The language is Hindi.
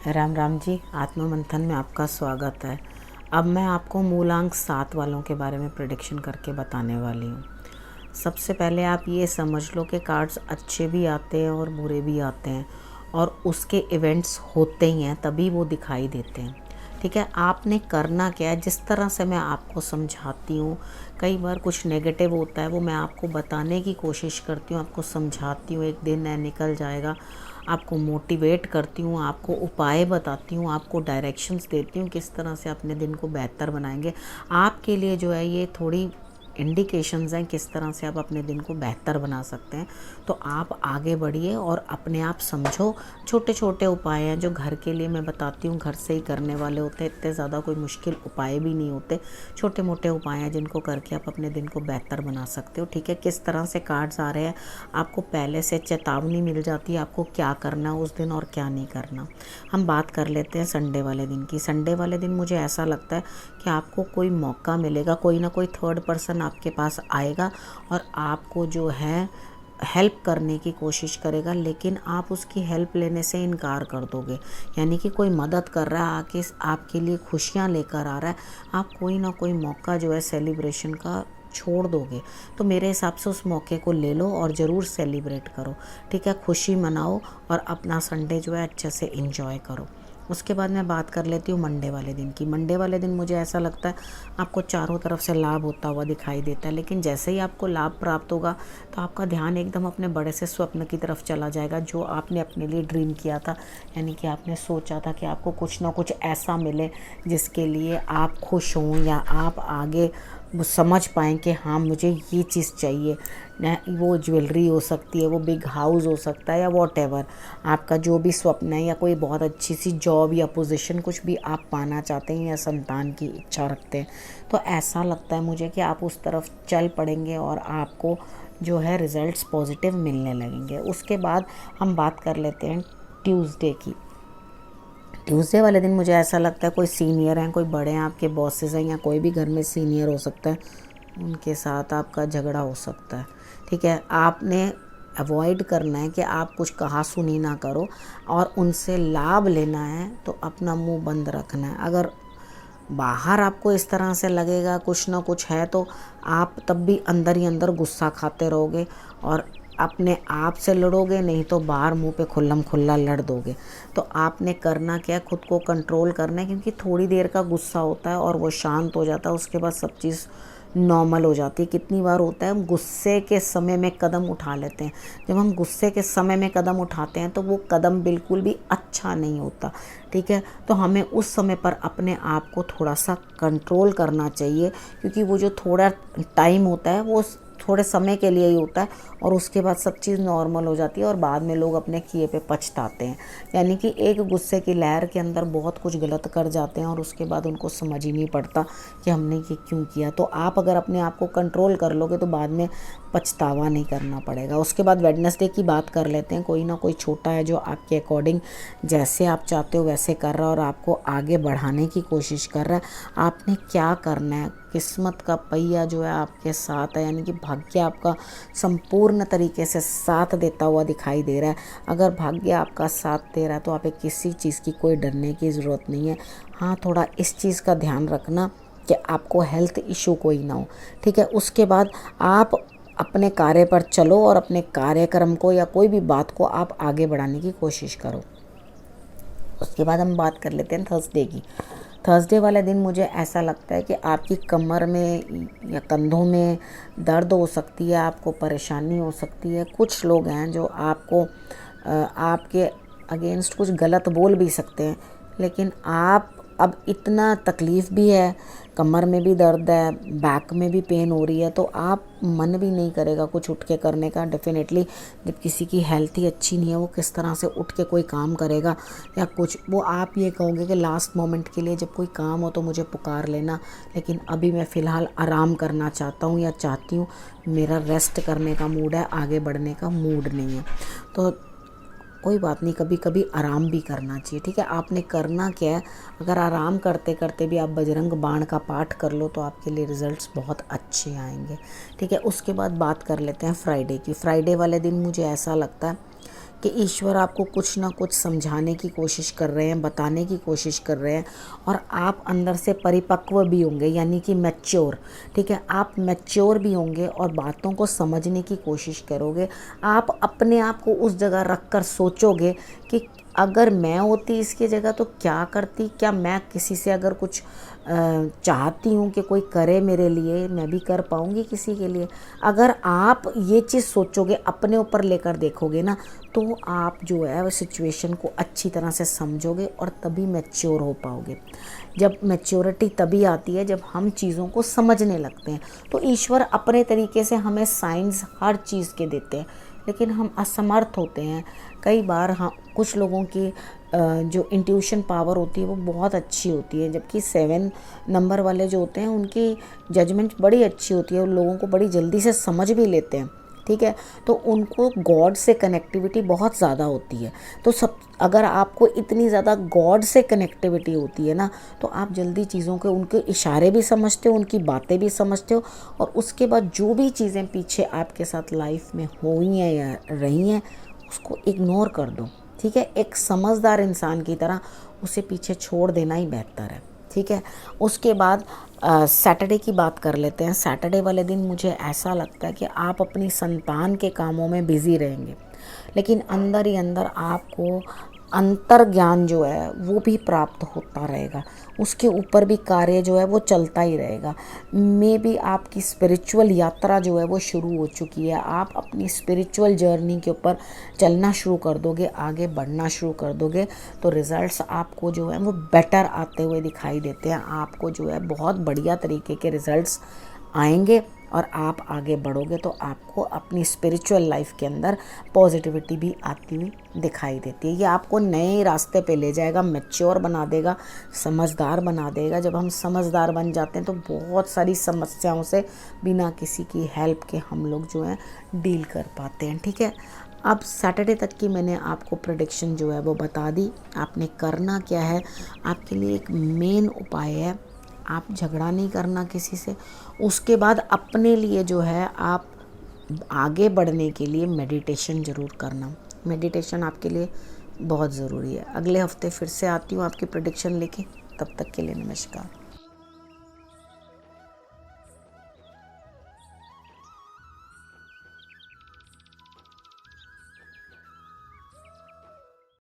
राम राम जी। आत्म मंथन में आपका स्वागत है। अब मैं आपको मूलांक 7 वालों के बारे में प्रेडिक्शन करके बताने वाली हूँ। सबसे पहले आप ये समझ लो कि कार्ड्स अच्छे भी आते हैं और बुरे भी आते हैं, और उसके इवेंट्स होते ही हैं तभी वो दिखाई देते हैं। ठीक है, आपने करना क्या है, जिस तरह से मैं आपको समझाती हूँ, कई बार कुछ नेगेटिव होता है वो मैं आपको बताने की कोशिश करती हूँ, आपको समझाती हूँ, एक दिन है निकल जाएगा, आपको मोटिवेट करती हूँ, आपको उपाय बताती हूँ, आपको डायरेक्शंस देती हूँ किस तरह से अपने दिन को बेहतर बनाएंगे। आपके लिए जो है ये थोड़ी इंडिकेशंस हैं किस तरह से आप अपने दिन को बेहतर बना सकते हैं। तो आप आगे बढ़िए और अपने आप समझो। छोटे छोटे उपाय हैं जो घर के लिए मैं बताती हूँ, घर से ही करने वाले होते हैं, इतने ज़्यादा कोई मुश्किल उपाय भी नहीं होते। छोटे मोटे उपाय हैं जिनको करके आप अपने दिन को बेहतर बना सकते हो। ठीक है, किस तरह से कार्ड्स आ रहे हैं, आपको पहले से चेतावनी मिल जाती है आपको क्या करना है उस दिन और क्या नहीं करना। हम बात कर लेते हैं संडे वाले दिन की। संडे वाले दिन मुझे ऐसा लगता है कि आपको कोई मौका मिलेगा, कोई ना कोई थर्ड पर्सन आपके पास आएगा और आपको जो है हेल्प करने की कोशिश करेगा, लेकिन आप उसकी हेल्प लेने से इनकार कर दोगे। यानी कि कोई मदद कर रहा है, आके आपके लिए खुशियाँ लेकर आ रहा है, आप कोई ना कोई मौका जो है सेलिब्रेशन का छोड़ दोगे। तो मेरे हिसाब से उस मौके को ले लो और ज़रूर सेलिब्रेट करो। ठीक है, खुशी मनाओ और अपना संडे जो है अच्छे से एंजॉय करो। उसके बाद मैं बात कर लेती हूँ मंडे वाले दिन की। मंडे वाले दिन मुझे ऐसा लगता है आपको चारों तरफ से लाभ होता हुआ दिखाई देता है, लेकिन जैसे ही आपको लाभ प्राप्त होगा तो आपका ध्यान एकदम अपने बड़े से स्वप्न की तरफ चला जाएगा जो आपने अपने लिए ड्रीम किया था। यानी कि आपने सोचा था कि आपको कुछ ना कुछ ऐसा मिले जिसके लिए आप खुश हों, या आप आगे वो समझ पाएँ कि हाँ मुझे ये चीज़ चाहिए। वो ज्वेलरी हो सकती है, वो बिग हाउस हो सकता है, या वॉटेवर आपका जो भी स्वप्न है, या कोई बहुत अच्छी सी जॉब या पोजीशन कुछ भी आप पाना चाहते हैं या संतान की इच्छा रखते हैं, तो ऐसा लगता है मुझे कि आप उस तरफ चल पड़ेंगे और आपको जो है रिज़ल्ट्स पॉजिटिव मिलने लगेंगे। उसके बाद हम बात कर लेते हैं ट्यूसडे की। ट्यूसडे वाले दिन मुझे ऐसा लगता है कोई सीनियर हैं, कोई बड़े हैं, आपके बॉसेस हैं, या कोई भी घर में सीनियर हो सकता है, उनके साथ आपका झगड़ा हो सकता है। ठीक है, आपने अवॉइड करना है कि आप कुछ कहा सुनी ना करो, और उनसे लाभ लेना है तो अपना मुंह बंद रखना है। अगर बाहर आपको इस तरह से लगेगा कुछ ना कुछ है, तो आप तब भी अंदर ही अंदर गुस्सा खाते रहोगे और अपने आप से लड़ोगे, नहीं तो बाहर मुंह पे खुल्लम खुल्ला लड़ दोगे। तो आपने करना क्या, खुद को कंट्रोल करना है, क्योंकि थोड़ी देर का गुस्सा होता है और वो शांत हो जाता है, उसके बाद सब चीज़ नॉर्मल हो जाती है। कितनी बार होता है हम गुस्से के समय में कदम उठा लेते हैं, जब हम गुस्से के समय में कदम उठाते हैं तो वो कदम बिल्कुल भी अच्छा नहीं होता। ठीक है, तो हमें उस समय पर अपने आप को थोड़ा सा कंट्रोल करना चाहिए, क्योंकि वो जो थोड़ा टाइम होता है वो थोड़े समय के लिए ही होता है, और उसके बाद सब चीज़ नॉर्मल हो जाती है और बाद में लोग अपने किए पे पछताते हैं। यानी कि एक गुस्से की लहर के अंदर बहुत कुछ गलत कर जाते हैं और उसके बाद उनको समझ ही नहीं पड़ता कि हमने ये क्यों किया। तो आप अगर अपने आप को कंट्रोल कर लोगे तो बाद में पछतावा नहीं करना पड़ेगा। उसके बाद वेडनेसडे की बात कर लेते हैं। कोई ना कोई छोटा है जो आपके अकॉर्डिंग जैसे आप चाहते हो वैसे कर रहा है और आपको आगे बढ़ाने की कोशिश कर रहा है। आपने क्या करना है, किस्मत का पहिया जो है आपके साथ है, यानी कि भाग्य आपका संपूर्ण तरीके से साथ देता हुआ दिखाई दे रहा है। अगर भाग्य आपका साथ दे रहा है तो आप किसी चीज़ की कोई डरने की ज़रूरत नहीं है। हाँ, थोड़ा इस चीज़ का ध्यान रखना कि आपको हेल्थ इशू कोई ना हो। ठीक है, उसके बाद आप अपने कार्य पर चलो और अपने कार्यक्रम को या कोई भी बात को आप आगे बढ़ाने की कोशिश करो। उसके बाद हम बात कर लेते हैं थर्सडे की। थर्सडे वाले दिन मुझे ऐसा लगता है कि आपकी कमर में या कंधों में दर्द हो सकती है, आपको परेशानी हो सकती है। कुछ लोग हैं जो आपके अगेंस्ट कुछ गलत बोल भी सकते हैं, लेकिन आप अब इतना तकलीफ़ भी है, कमर में भी दर्द है, बैक में भी पेन हो रही है, तो आप मन भी नहीं करेगा कुछ उठ के करने का। डेफिनेटली जब किसी की हेल्थ ही अच्छी नहीं है, वो किस तरह से उठ के कोई काम करेगा या कुछ, वो आप ये कहोगे कि लास्ट मोमेंट के लिए जब कोई काम हो तो मुझे पुकार लेना, लेकिन अभी मैं फ़िलहाल आराम करना चाहता हूँ या चाहती हूँ, मेरा रेस्ट करने का मूड है, आगे बढ़ने का मूड नहीं है। तो कोई बात नहीं, कभी कभी आराम भी करना चाहिए। ठीक है, आपने करना क्या है, अगर आराम करते करते भी आप बजरंग बाण का पाठ कर लो तो आपके लिए रिजल्ट्स बहुत अच्छे आएंगे। ठीक है, उसके बाद बात कर लेते हैं फ्राइडे की। फ्राइडे वाले दिन मुझे ऐसा लगता है कि ईश्वर आपको कुछ ना कुछ समझाने की कोशिश कर रहे हैं, बताने की कोशिश कर रहे हैं, और आप अंदर से परिपक्व भी होंगे, यानी कि मैच्योर। ठीक है, आप मैच्योर भी होंगे और बातों को समझने की कोशिश करोगे। आप अपने आप को उस जगह रख कर सोचोगे कि अगर मैं होती इसकी जगह तो क्या करती, क्या मैं किसी से अगर कुछ चाहती हूँ कि कोई करे मेरे लिए, मैं भी कर पाऊँगी किसी के लिए। अगर आप ये चीज़ सोचोगे, अपने ऊपर लेकर देखोगे ना, तो आप जो है वो सिचुएशन को अच्छी तरह से समझोगे और तभी मैच्योर हो पाओगे। जब मैच्योरिटी तभी आती है जब हम चीज़ों को समझने लगते हैं। तो ईश्वर अपने तरीके से हमें साइंस हर चीज़ के देते हैं, लेकिन हम असमर्थ होते हैं कई बार। हाँ, कुछ लोगों की जो इंट्यूशन पावर होती है वो बहुत अच्छी होती है, जबकि 7 नंबर वाले जो होते हैं उनकी जजमेंट बड़ी अच्छी होती है, उन लोगों को बड़ी जल्दी से समझ भी लेते हैं। ठीक है, तो उनको गॉड से कनेक्टिविटी बहुत ज़्यादा होती है। तो अगर आपको इतनी ज़्यादा गॉड से कनेक्टिविटी होती है ना, तो आप जल्दी चीज़ों के उनके इशारे भी समझते हो, उनकी बातें भी समझते हो, और उसके बाद जो भी चीज़ें पीछे आपके साथ लाइफ में हुई हैं या रही हैं उसको इग्नोर कर दो। ठीक है, एक समझदार इंसान की तरह उसे पीछे छोड़ देना ही बेहतर है। ठीक है, उसके बाद सैटरडे की बात कर लेते हैं। सैटरडे वाले दिन मुझे ऐसा लगता है कि आप अपनी संतान के कामों में बिज़ी रहेंगे, लेकिन अंदर ही अंदर आपको अंतर ज्ञान जो है वो भी प्राप्त होता रहेगा, उसके ऊपर भी कार्य जो है वो चलता ही रहेगा। मे बी आपकी स्पिरिचुअल यात्रा जो है वो शुरू हो चुकी है, आप अपनी स्पिरिचुअल जर्नी के ऊपर चलना शुरू कर दोगे, आगे बढ़ना शुरू कर दोगे, तो रिज़ल्ट्स आपको जो है वो बेटर आते हुए दिखाई देते हैं। आपको जो है बहुत बढ़िया तरीके के रिज़ल्ट्स आएंगे और आप आगे बढ़ोगे, तो आपको अपनी स्पिरिचुअल लाइफ के अंदर पॉजिटिविटी भी आती हुई दिखाई देती है। ये आपको नए रास्ते पे ले जाएगा, मैच्योर बना देगा, समझदार बना देगा। जब हम समझदार बन जाते हैं तो बहुत सारी समस्याओं से बिना किसी की हेल्प के हम लोग जो है डील कर पाते हैं। ठीक है, अब सैटरडे तक की मैंने आपको प्रेडिक्शन जो है वो बता दी। आपने करना क्या है, आपके लिए एक मेन उपाय है, आप झगड़ा नहीं करना किसी से। उसके बाद अपने लिए जो है आप आगे बढ़ने के लिए मेडिटेशन ज़रूर करना। मेडिटेशन आपके लिए बहुत ज़रूरी है। अगले हफ्ते फिर से आती हूँ आपकी प्रेडिक्शन लेके, तब तक के लिए नमस्कार।